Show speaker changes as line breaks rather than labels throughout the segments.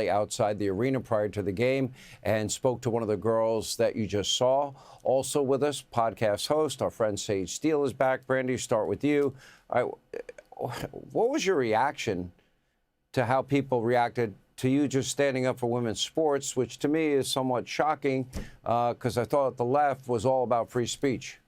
outside the arena prior to the game and spoke to one of the girls that you just saw. Also with us, podcast host, our friend Steele is back. Brandi, start with you. What was your reaction to how people reacted to you just standing up for women's sports, which to me is somewhat shocking because I thought the left was all about free speech?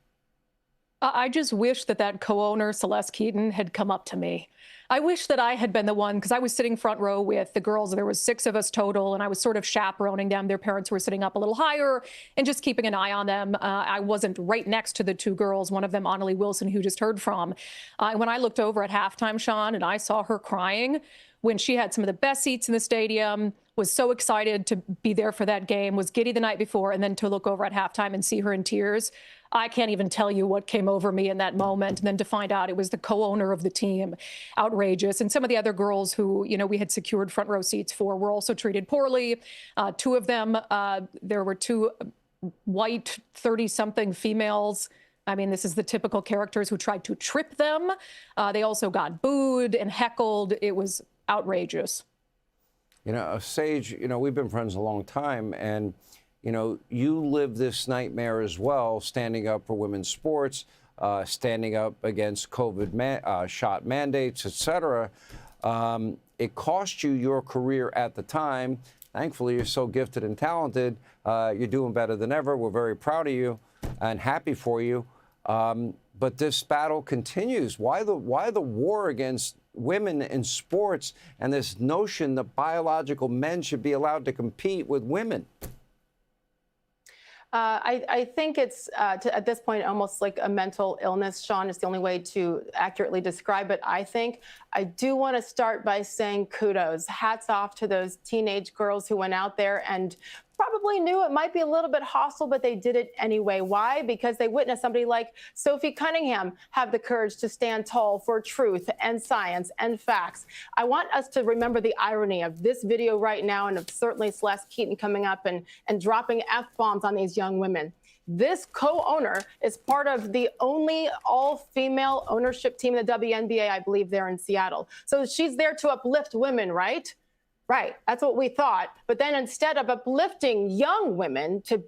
I just wish that co-owner, Celeste Keaton, had come up to me. I wish that I had been the one, because I was sitting front row with the girls. There was 6 of us total, and I was sort of chaperoning them. Their parents were sitting up a little higher and just keeping an eye on them. I wasn't right next to the 2 girls, one of them, Annalie Wilson, who just heard from. When I looked over at halftime, Sean, and I saw her crying when she had some of the best seats in the stadium, was so excited to be there for that game, was giddy the night before, and then to look over at halftime and see her in tears. I can't even tell you what came over me in that moment. And then to find out it was the co-owner of the team, outrageous. And some of the other girls who, we had secured front row seats for were also treated poorly. 2 of them, there were 2 white 30-something females. I mean, this is the typical characters who tried to trip them. They also got booed and heckled. It was outrageous.
Sage, we've been friends a long time, and you live this nightmare as well, standing up for women's sports, standing up against COVID shot mandates, etc. It cost you your career at the time. Thankfully, you're so gifted and talented. You're doing better than ever. We're very proud of you and happy for you. But this battle continues. Why the war against women in sports and this notion that biological men should be allowed to compete with women?
I think it's, at this point, almost like a mental illness, Sean, is the only way to accurately describe it, I think. I do want to start by saying kudos. Hats off to those teenage girls who went out there and probably knew it might be a little bit hostile, but they did it anyway. Why? Because they witnessed somebody like Sophie Cunningham have the courage to stand tall for truth and science and facts. I want us to remember the irony of this video right now, and of certainly Celeste Keaton coming up and dropping F-bombs on these young women. This co-owner is part of the only all-female ownership team in the WNBA, I believe, there in Seattle. So she's there to uplift women, right? Right. That's what we thought. But then instead of uplifting young women to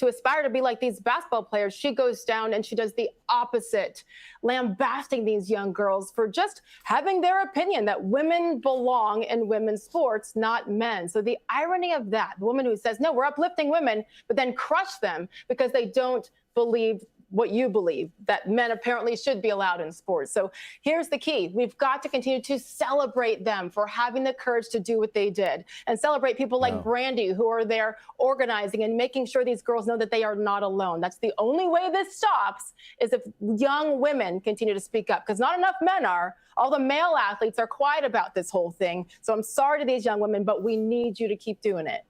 aspire to be like these basketball players, she goes down and she does the opposite, lambasting these young girls for just having their opinion that women belong in women's sports, not men. So the irony of that, the woman who says, no, we're uplifting women, but then crush them because they don't believe what you believe, that men apparently should be allowed in sports. So here's the key. We've got to continue to celebrate them for having the courage to do what they did, and celebrate people like Brandi, who are there organizing and making sure these girls know that they are not alone. That's the only way this stops, is if young women continue to speak up, because not enough men are. All the male athletes are quiet about this whole thing. So I'm sorry to these young women, but we need you to keep doing it.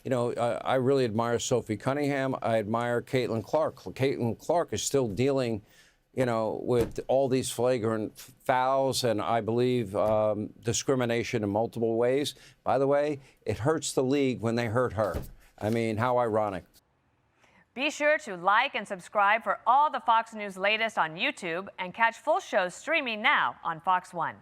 I really admire Sophie Cunningham. I admire Caitlin Clark. Caitlin Clark is still dealing, with all these flagrant fouls and, I believe, discrimination in multiple ways. By the way, it hurts the league when they hurt her. I mean, how ironic.
Be sure to like and subscribe for all the Fox News latest on YouTube, and catch full shows streaming now on Fox One.